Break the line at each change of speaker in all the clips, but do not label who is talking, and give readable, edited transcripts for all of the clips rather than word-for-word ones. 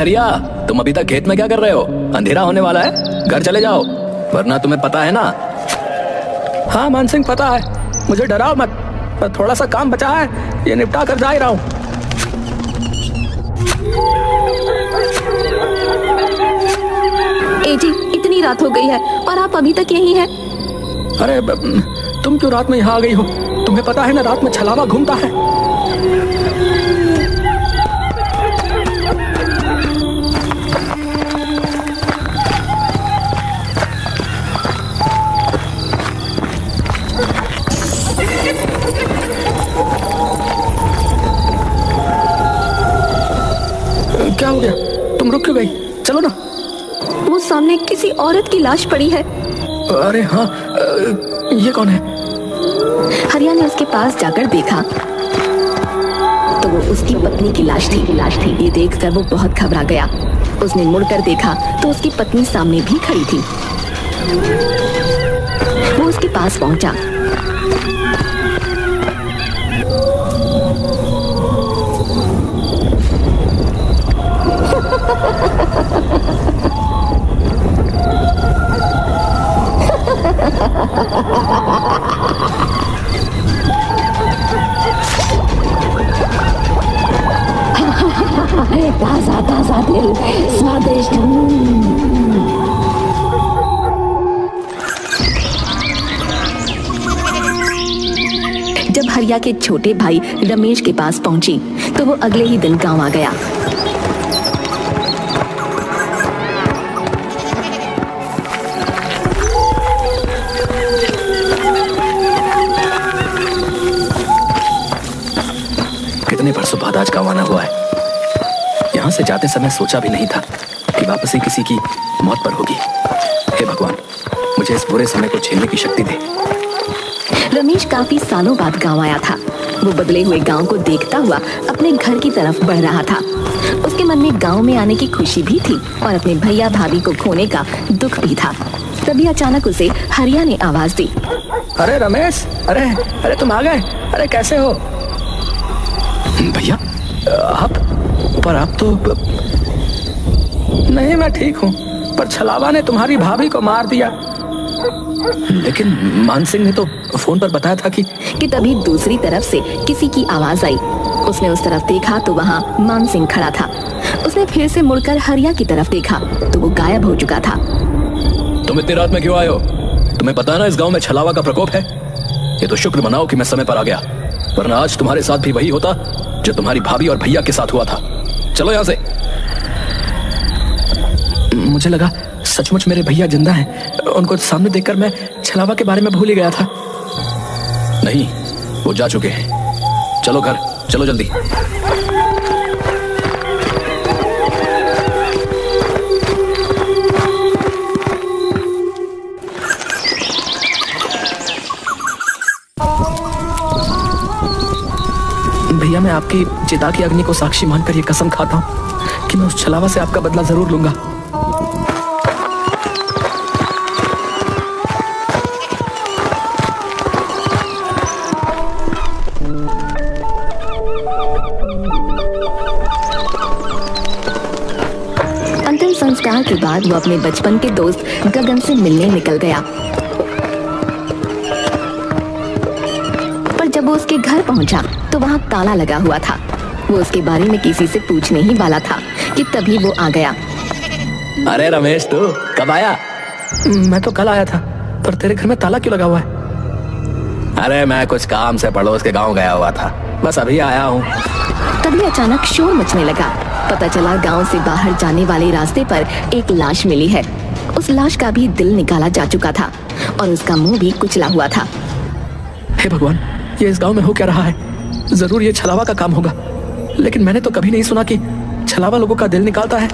हरिया, तुम अभी तक खेत में क्या कर रहे हो? अंधेरा होने वाला है, घर चले जाओ, वरना तुम्हें पता है ना। हाँ मानसिंह, पता है, मुझे डराओ मत, पर थोड़ा सा काम बचा है, ये निपटा कर जा ही रहा हूँ।
जी, इतनी रात हो गई है और आप अभी तक यहीं हैं?
अरे तुम क्यों रात में यहाँ आ गई हो? तुम्हें पता है ना रात में छलावा घूमता है। क्या हो गया? तुम रुक क्यों गई? चलो ना।
वो सामने किसी औरत की लाश पड़ी है।
अरे हाँ, ये कौन है?
हरिया ने उसके पास जाकर देखा तो वो उसकी पत्नी की लाश थी। ये देखकर वो बहुत घबरा गया। उसने मुड़कर देखा तो उसकी पत्नी सामने भी खड़ी थी। वो उसके पास पहुंचा। ताजा ताजा दिल, स्वादिष्ट। जब हरिया के छोटे भाई रमेश के पास पहुंची तो वो अगले ही दिन गांव आ गया।
कितने बरसों बाद आज गाँव आना हुआ है। यहाँ से जाते समय सोचा भी नहीं था कि वापसी किसी की मौत पर होगी। हे भगवान, मुझे इस बुरे समय को झेलने की शक्ति दे।
रमेश काफी सालों बाद गांव आया था। वो बदले हुए गांव को देखता हुआ अपने घर की तरफ बढ़ रहा था। उसके मन में गांव में आने की खुशी भी थी और अपने भैया भाभी को खोने का दुख भी था। तभी अचानक उसे हरिया ने आवाज दी।
अरे रमेश, अरे तुम आ गए। अरे कैसे हो? भैया आप तो नहीं, मैं ठीक हूँ, पर छलावा ने तुम्हारी भाभी को मार दिया। लेकिन मानसिंह ने तो फोन पर बताया था कि
तभी दूसरी तरफ से किसी की आवाज आई। उसने उस तरफ देखा तो वहाँ मानसिंह खड़ा था। उसने फिर से मुड़कर हरिया की तरफ देखा तो वो गायब हो चुका था।
तुम इतनी रात में क्यों आए हो? तुम्हें पता है ना इस गांव में छलावा का प्रकोप है। ये तो शुक्र मनाओ कि मैं समय पर आ गया, वरना आज तुम्हारे साथ भी वही होता जो तुम्हारी भाभी और भैया के साथ हुआ था। चलो यहाँ से। मुझे लगा सचमुच मेरे भैया जिंदा हैं। उनको सामने देखकर मैं छलावा के बारे में भूल ही गया था। नहीं, वो जा चुके हैं। चलो घर, चलो जल्दी। भैया, मैं आपकी चिता की अग्नि को साक्षी मानकर ये कसम खाता हूँ कि मैं उस छलावा से आपका बदला जरूर लूंगा।
अंतिम संस्कार के बाद वो अपने बचपन के दोस्त गगन से मिलने निकल गया। पर जब वो उसके घर पहुंचा तो वहाँ ताला लगा हुआ था। वो उसके बारे में किसी से पूछने ही वाला था कि तभी वो आ गया।
अरे रमेश, तू कब आया? मैं तो कल आया था, पर तेरे घर में ताला क्यों लगा हुआ है? अरे मैं कुछ काम से पड़ोस के गांव गया हुआ था, बस अभी आया हूँ।
तभी अचानक शोर मचने लगा। पता चला गांव से बाहर जाने वाले रास्ते पर एक लाश मिली है। उस लाश का भी दिल निकाला जा चुका था और उसका मुंह भी कुचला हुआ था।
हे भगवान, ये इस गांव में हो क्या रहा है? जरूर ये छलावा का काम होगा, लेकिन मैंने तो कभी नहीं सुना कि छलावा लोगों का दिल निकालता है।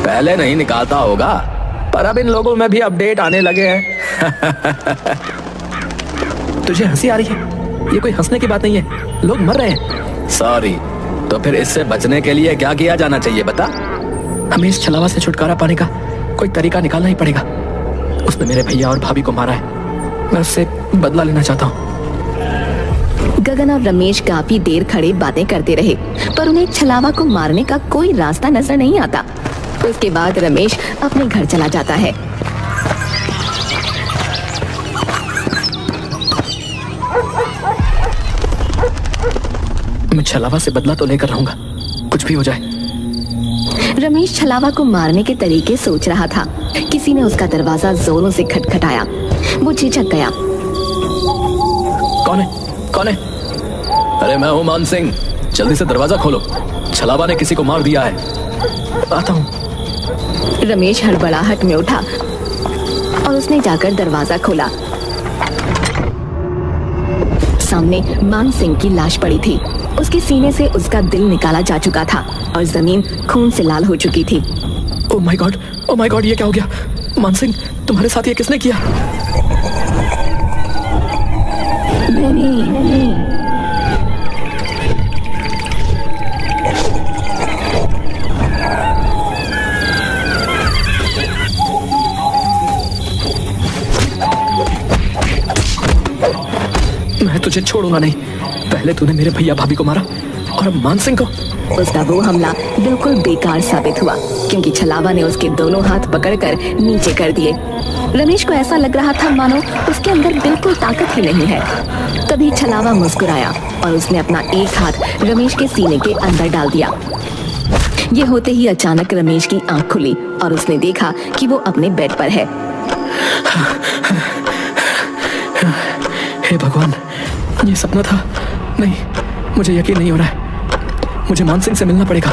पहले नहीं निकालता होगा, पर अब इन लोगों में भी अपडेट आने लगे हैं। तुझे हंसी आ रही है? ये कोई हंसने की बात नहीं है, लोग मर रहे हैं। सॉरी, तो फिर इससे बचने के लिए क्या किया जाना चाहिए बता? हमें इस छलावा से छुटकारा पाने का कोई तरीका निकालना ही पड़ेगा। उसने मेरे भैया और भाभी को मारा है, मैं उससे बदला लेना चाहता हूँ।
गगन और रमेश काफी देर खड़े बातें करते रहे, पर उन्हें छलावा को मारने का कोई रास्ता नजर नहीं आता। उसके बाद रमेश अपने घर चला जाता है।
मैं छलावा से बदला तो लेकर रहूंगा, कुछ भी हो जाए।
रमेश छलावा को मारने के तरीके सोच रहा था। किसी ने उसका दरवाजा जोरों से खटखटाया। वो झिझक गया।
कौन है? कौन है? अरे मैं हूँ मान सिंह, जल्दी से दरवाजा खोलो, छलावा ने किसी को मार दिया है। आता हूँ।
रमेश हड़बड़ाहट में उठा और उसने जाकर दरवाजा खोला। सामने मान सिंह की लाश पड़ी थी। उसके सीने से उसका दिल निकाला जा चुका था और जमीन खून से लाल हो चुकी थी।
ओह माय गॉड, ये क्या हो गया? मान सिंह, तुम्हारे साथ ये किसने किया? मैं तुझे छोड़ूंगा नहीं। पहले तूने मेरे भैया भाभी को मारा और अब मान सिंह को।
उसका वो हमला बिल्कुल बेकार साबित हुआ, क्योंकि छलावा ने उसके दोनों हाथ पकड़कर नीचे कर दिए। रमेश को ऐसा लग रहा था मानो उसके अंदर बिल्कुल ताकत ही नहीं है। तभी छलावा मुस्कुराया और उसने अपना एक हाथ रमेश के सीने के अंदर डाल दिया। ये होते ही अचानक रमेश की आंख खुली और उसने देखा कि वो अपने बेड पर है।
हे भगवान, ये सपना था? नहीं, मुझे यकीन नहीं हो रहा है। मुझे मान सिंह से मिलना पड़ेगा।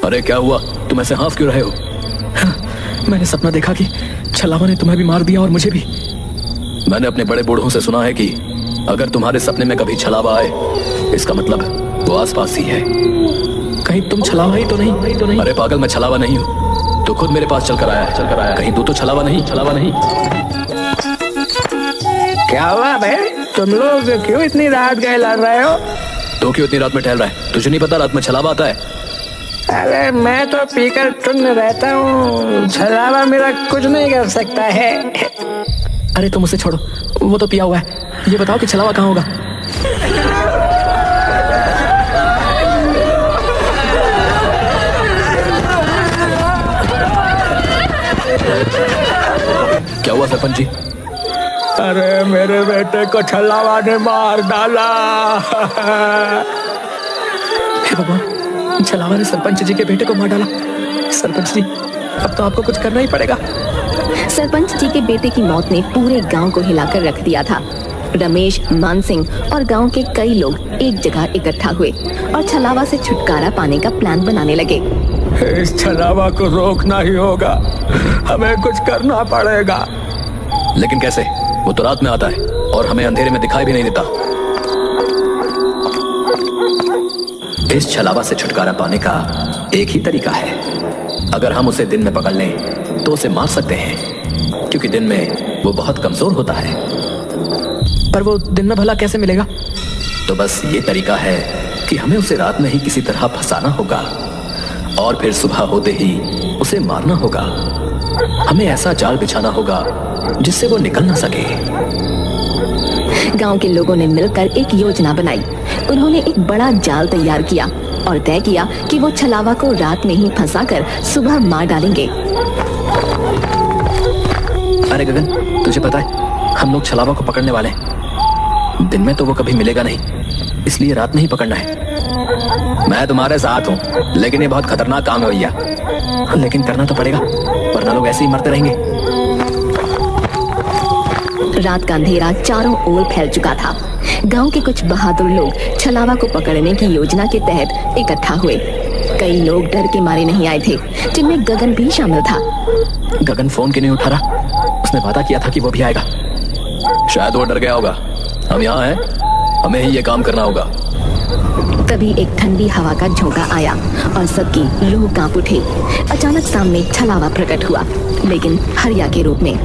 अरे क्या हुआ? तुम ऐसे हाफ क्यों रहे हो? मैंने सपना देखा कि छलावा ने तुम्हें भी मार दिया और मुझे भी। मैंने अपने बड़े बूढ़ों से सुना है कि अगर तुम्हारे सपने में कभी छलावा आए, इसका मतलब वो आसपास ही है। कहीं तुम छलावा ही तो नहीं? अरे पागल, मैं छलावा नहीं हूँ। तो खुद मेरे पास चलकर आया। कहीं तू तो छलावा नहीं?
क्या हुआ भाई, तुम लोग क्यों इतनी रात गए लड़ रहे हो?
तो क्यों इतनी रात में टहल रहा है? तुझे नहीं पता रात में छलावा आता है?
अरे मैं तो पीकर टुन्न रहता हूँ, छलावा मेरा कुछ नहीं कर सकता है।
अरे तुम उसे छोड़ो, वो तो पिया हुआ है। ये बताओ कि छलावा कहाँ होगा? क्या हुआ सरपंच जी?
अरे मेरे बेटे को छलावा ने मार डाला।
हे भगवान, छलावा ने सरपंच जी के बेटे को मार डाला। सरपंच जी, अब तो आपको कुछ करना ही पड़ेगा।
सरपंच जी के बेटे की मौत ने पूरे गांव को हिलाकर रख दिया था। रमेश, मान सिंह और गांव के कई लोग एक जगह इकट्ठा हुए और छलावा से छुटकारा पाने का प्लान बनाने लगे।
इस छलावा को रोकना ही होगा, हमें कुछ करना पड़ेगा।
लेकिन कैसे? वो तो रात में आता है और हमें अंधेरे में दिखाई भी नहीं देता। इस छलावा से छुटकारा पाने का एक ही तरीका है। अगर हम उसे दिन में पकड़ लें तो उसे मार सकते हैं, क्योंकि दिन में वो बहुत कमजोर होता है। पर वो दिन में भला कैसे मिलेगा? तो बस ये तरीका है कि हमें उसे रात में ही किसी तरह फंसाना होगा और फिर सुबह होते ही उसे मारना होगा। हमें ऐसा जाल बिछाना होगा जिससे वो निकल ना सके।
गांव के लोगों ने मिलकर एक योजना बनाई। उन्होंने एक बड़ा जाल तैयार किया और तय किया कि वो छलावा को रात में ही फंसाकर सुबह मार डालेंगे।
अरे गगन, तुझे पता है हम लोग छलावा को पकड़ने वाले हैं। दिन में तो वो कभी मिलेगा नहीं, इसलिए रात में ही पकड़ना है। मैं तुम्हारे साथ हूँ, लेकिन ये बहुत खतरनाक काम है भैया। लेकिन करना तो पड़ेगा, वरना लोग ऐसे ही मरते रहेंगे।
रात का अंधेरा चारों ओर फैल चुका था। गांव के कुछ बहादुर लोग छलावा को पकड़ने की योजना के तहत इकट्ठा हुए। कई लोग डर के मारे नहीं आए थे, जिनमें गगन भी शामिल था।
गगन फोन क्यों नहीं उठा रहा? उसने वादा किया था कि वो भी आएगा। शायद वो डर गया होगा। हम यहाँ हैं, हमें ही ये काम करना होगा।
तभी एक ठंडी हवा का झोंका आया और सबकी रूह कांप उठी। अचानक सामने छलावा प्रकट हुआ, लेकिन हरिया के रूप में।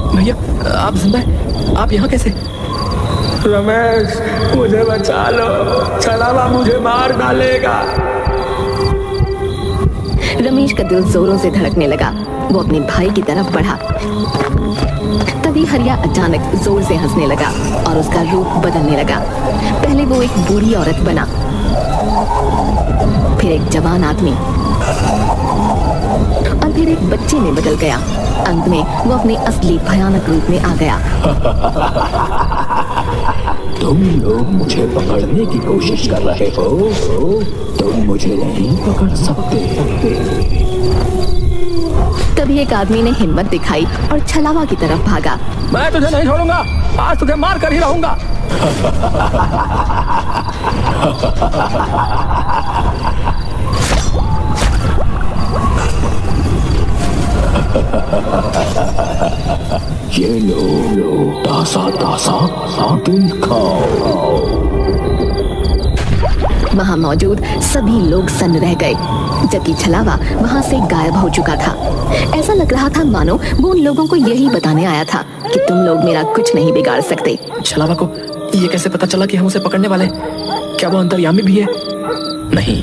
भैया, आप जिंदा हैं? आप यहाँ कैसे?
रमेश, मुझे बचा लो, छलावा मुझे मार डालेगा।
रमेश का दिल जोरों से धड़कने लगा। वो अपने भाई की तरफ बढ़ा। तभी हरिया अचानक जोर से हंसने लगा और उसका रूप बदलने लगा। पहले वो एक बूढ़ी औरत बना, फिर एक जवान आदमी और फिर एक बच्चे में बदल गया। अंत में वो अपने असली भयानक रूप में आ गया।
तुम लोग मुझे पकड़ने की कोशिश कर रहे हो, तुम मुझे नहीं पकड़ सकते।
तभी एक आदमी ने हिम्मत दिखाई और छलावा की तरफ भागा।
मैं तुझे नहीं छोड़ूंगा, आज तुझे मार कर ही रहूंगा। ये लो तासा तासा दिल खाओ।
वहाँ मौजूद सभी लोग सन्न रह गए, जबकि छलावा वहाँ से गायब हो चुका था। ऐसा लग रहा था मानो वो उन लोगों को यही बताने आया था कि तुम लोग मेरा कुछ नहीं बिगाड़ सकते।
छलावा को ये कैसे पता चला कि हम उसे पकड़ने वाले? क्या वो अंतर्यामी भी है? नहीं,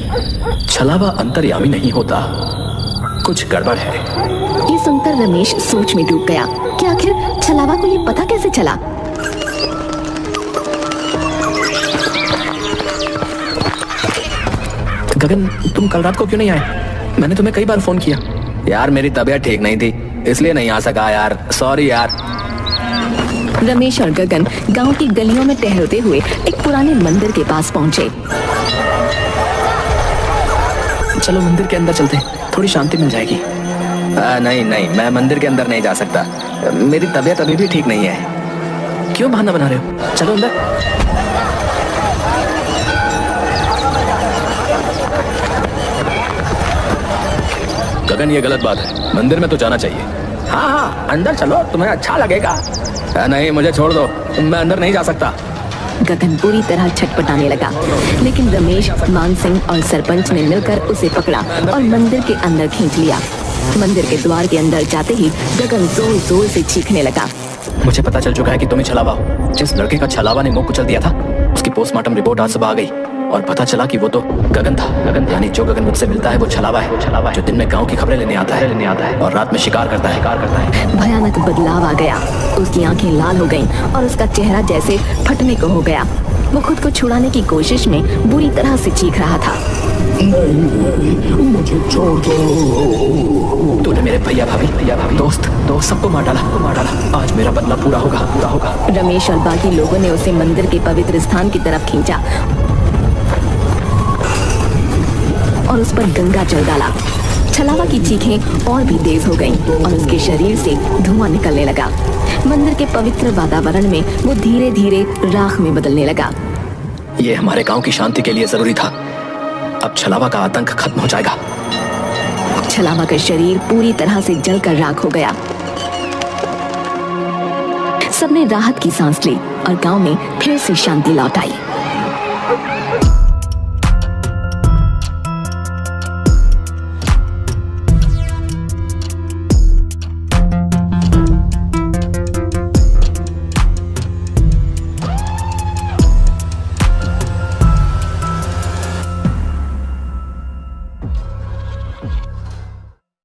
छलावा अंतर्यामी नहीं होता, कुछ गड़बड़ है।
ये सुनकर रमेश सोच में डूब गया कि आखिर छलावा को ये पता कैसे चला।
गगन, तुम कल रात को क्यों नहीं आए? मैंने तुम्हें कई बार फोन किया। यार मेरी तबीयत ठीक नहीं थी, इसलिए नहीं आ सका यार, सॉरी यार।
रमेश और गगन गांव की गलियों में टहलते हुए एक पुराने मंदिर के पास पहुंचे।
चलो मंदिर के अंदर चलते, थोड़ी शांति मिल जाएगी। नहीं नहीं, मैं मंदिर के अंदर नहीं जा सकता, मेरी तबीयत अभी भी ठीक नहीं है। क्यों बहाना बना रहे हो? चलो अंदर। गगन, ये गलत बात है, मंदिर में तो जाना चाहिए। हाँ हाँ, अंदर चलो, तुम्हें अच्छा लगेगा। नहीं, मुझे छोड़ दो, मैं अंदर नहीं जा सकता।
गगन बुरी तरह छटपटाने लगा, लेकिन रमेश, मान सिंह और सरपंच ने मिलकर उसे पकड़ा और मंदिर के अंदर खींच लिया। मंदिर के द्वार के अंदर जाते ही गगन जोर जोर से चीखने लगा।
मुझे पता चल चुका है कि तुम ही छलावा हो। जिस लड़के का छलावा ने मुंह कुचल दिया था, उसकी पोस्टमार्टम रिपोर्ट आज सुबह आ गई और पता चला कि वो तो गगन था। गगन यानी जो गगन मुझसे मिलता है वो छलावा है। जो दिन में गांव की खबरें लेने आता है और रात में शिकार करता है।
भयानक बदलाव आ गया, उसकी आंखें लाल हो गईं और उसका चेहरा जैसे फटने को हो गया। वो खुद को छुड़ाने की कोशिश में बुरी तरह से चीख रहा था।
नहीं, मुझे छोड़ दो। तूने मेरे भैया भाभी दोस्त सबको मार डाला। आज मेरा बदला पूरा होगा।
रमेश और बाकी लोगों ने उसे मंदिर के पवित्र स्थान की तरफ खींचा और उस पर गंगा जल डाला। छलावा की चीखें और भी तेज हो गईं और उसके शरीर से धुआं निकलने लगा। मंदिर के पवित्र वातावरण में वो धीरे धीरे राख में बदलने लगा।
ये हमारे गांव की शांति के लिए जरूरी था। अब छलावा का आतंक खत्म हो जाएगा।
छलावा का शरीर पूरी तरह से जलकर राख हो गया। सबने राहत की सांस ली और गांव में फिर से शांति लौट आई।